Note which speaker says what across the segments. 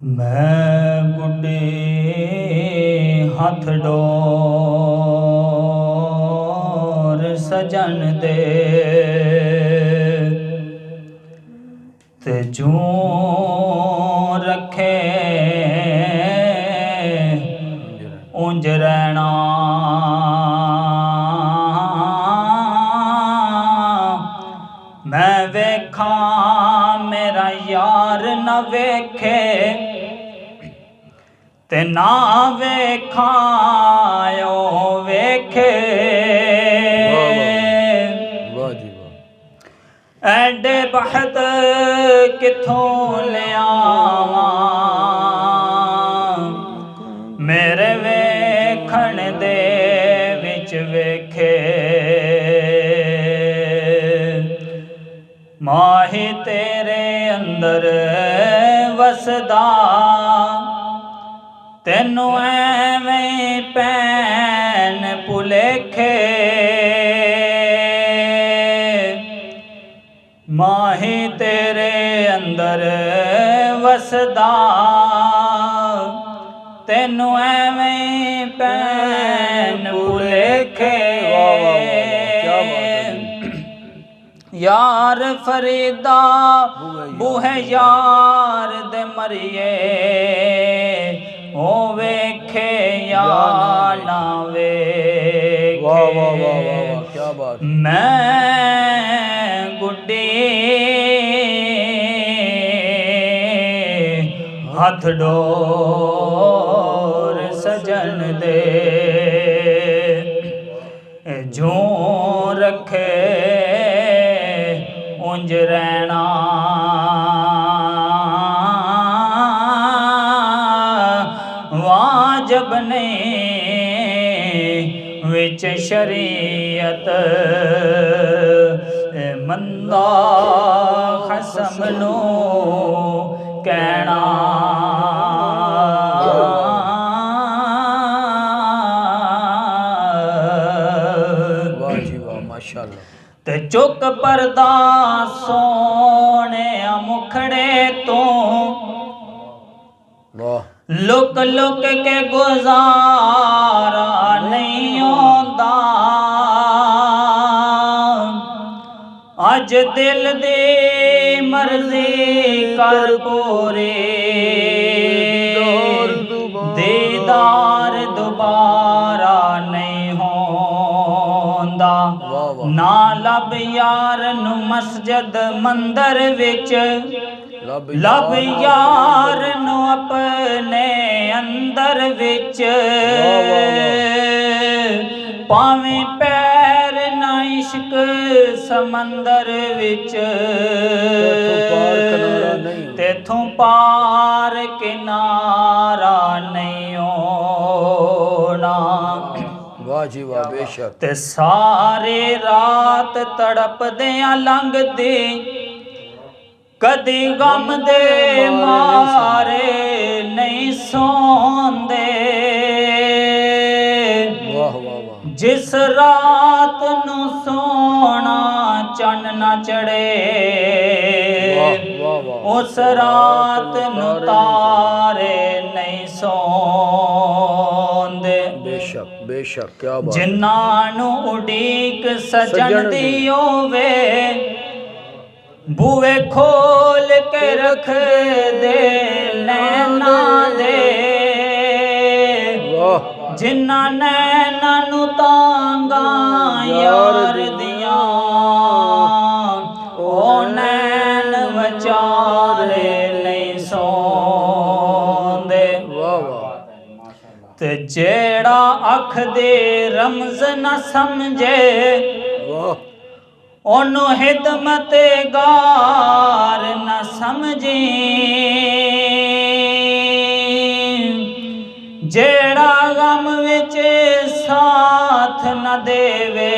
Speaker 1: ਮੈਂ ਗੁੱਡੇ ਹੱਥ ਡੋਰ ਸਜਣ ਦੇ ਤੇ ਜੂੰ ਰੱਖੇ ਉਂਝ ਰਹਿਣਾ। ਮੈਂ ਵੇਖਾਂ ਮੇਰਾ ਯਾਰ ਨਾ ਵੇਖੇ ਤੇ ਨਾ ਵੇਖਾਂ ਓ ਵੇਖੇ।
Speaker 2: ਵਾਹ ਜੀ ਵਾਹ।
Speaker 1: ਐਡੇ ਬਖਤ ਕਿੱਥੋਂ ਲਿਆਵਾਂ ਮੇਰੇ ਵੇਖਣ ਦੇ ਵਿੱਚ ਵੇਖੇ। ਮਾਹੀ ਤੇਰੇ ਅੰਦਰ ਵਸਦਾ ਤੈਨੂੰ ਐਵੇਂ ਪੈਨ ਭੁਲੇਖੇ। ਮਾਹੀ ਤੇਰੇ ਅੰਦਰ ਵਸਦਾ ਤੈਨੂੰ ਐਵੇਂ ਪੈਨ ਭੁਲੇਖੇ। यार फरीदा बूहे यार दे मरिए ओ वेखे या ना वेखे।
Speaker 2: वाह वाह वाह वाह क्या बात।
Speaker 1: मैं गुड्डी हथ डोर सजन दे जूं रखे ਉਂਝ ਰਹਿਣਾ। ਵਾਜਬ ਨਹੀਂ ਵਿੱਚ ਸ਼ਰੀਅਤ ਮੰਦਾ ਖਸਮ ਨੂੰ ਕਹਿਣਾ।
Speaker 2: ਵਾਹ ਜੀ ਵਾਹ ਮਾਸ਼ਾਅੱਲਾ।
Speaker 1: ਤੇ ਚੁੱਕ ਪਰਦਾ ਸੋਹਣਿਆ ਮੁਖੜੇ ਤੋਂ
Speaker 2: ਵਾਹ।
Speaker 1: ਲੁਕ ਲੁਕ ਕੇ ਗੁਜ਼ਾਰਾ ਨਹੀਂ ਆਉਂਦਾ। ਅੱਜ ਦਿਲ ਦੀ ਮਰਜ਼ੀ ਕਰ ਪੂਰੀ ਦੀਦਾਰ ਦੁਬਾਰਾ ਨਹੀਂ ਹੁੰਦਾ। ਨਾ ਲੱਭ ਯਾਰ ਨੂੰ ਮਸਜਿਦ ਮੰਦਰ ਵਿੱਚ ਲੱਭ ਯਾਰ ਨੂੰ ਆਪਣੇ ਅੰਦਰ ਵਿੱਚ। ਭਾਵੇਂ ਪੈਰ ਨਾ ਇਸ਼ਕ ਸਮੰਦਰ ਵਿੱਚ ਤੇਥੋਂ ਪਾਰ ਕਿਨਾਰਾ ਨਹੀਂ ਹੋਣਾ।
Speaker 2: ਵਾਹ ਜੀ ਵਾਹ ਬੇਸ਼ੱਕ।
Speaker 1: ਤੇ ਸਾਰੇ ਰਾਤ ਤੜਪਦਿਆਂ ਲੰਘਦੇ ਕਦੀ ਗਮ ਦੇ ਮਾਰੇ ਨਹੀਂ ਸੌਂਦੇ।
Speaker 2: ਵਾਹ ਵਾਹ ਵਾਹ।
Speaker 1: ਜਿਸ ਰਾਤ ਨੂੰ ਸੋਹਣਾ ਚੰਨ ਨਾ ਚੜੇ ਉਸ ਰਾਤ ਨੂੰ ਤਾਰੇ ਨਹੀਂ ਸੌਂਦੇ।
Speaker 2: ਬੇਸ਼ੱਕ ਬੇਸ਼ੱਕ ਕਿਆ ਬਾਤ।
Speaker 1: ਜਿਨ੍ਹਾਂ ਨੂੰ ਉਡੀਕ ਸਜਣ ਦੀ ਹੋਵੇ ਬੂਹੇ ਖੋਲ ਕੇ ਰੱਖ ਦੇ ਨੈਣਾ ਦੇ। ਜਿਨ੍ਹਾਂ ਨੈਣਾ ਨੂੰ ਤਾਂਗਾ ਯਾਰ ਦੀਆਂ ਉਹ ਨੈਣ ਵਿਚਾਰੇ ਨਹੀਂ ਸੌਂਦੇ। ਤੇ ਜਿਹੜਾ ਅੱਖ ਦੇ ਰਮਜ਼ ਨਾ ਸਮਝੇ ਉਹਨੂੰ ਹਿਦਮਤ ਗਾਰ ਨਾ ਸਮਝੀ। ਜਿਹੜਾ ਗਮ ਵਿੱਚ ਸਾਥ ਨਾ ਦੇਵੇ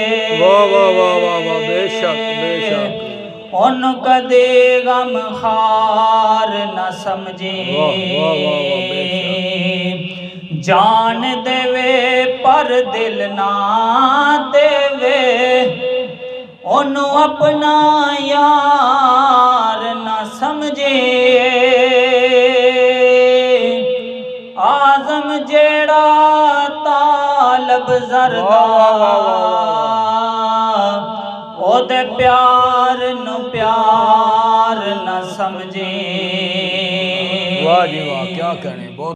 Speaker 2: ਬੇਸ਼ੱਕ ਬੇਸ਼ੱਕ
Speaker 1: ਉਹਨੂੰ ਕਦੇ ਗਮ ਖਾਰ ਨਾ ਸਮਝੀ। ਜਾਨ ਦੇਵੇ ਪਰ ਦਿਲ ਨਾ ਦੇਵੇ ਉਹਨੂੰ ਆਪਣਾ ਯਾਰ ਨਾ ਸਮਝੇ। ਜਿਹੜਾ ਤਾਲਬ ਜ਼ਰਦਾ
Speaker 2: ਵਾਹ, ਵਾਹ,
Speaker 1: ਉਹਦੇ ਪਿਆਰ ਨੂੰ ਪਿਆਰ ਨਾ ਸਮਝੇ।
Speaker 2: ਵਾਹ ਜੀ ਵਾਹ, ਕੀ ਕਹਿਣੇ ਬਹੁਤ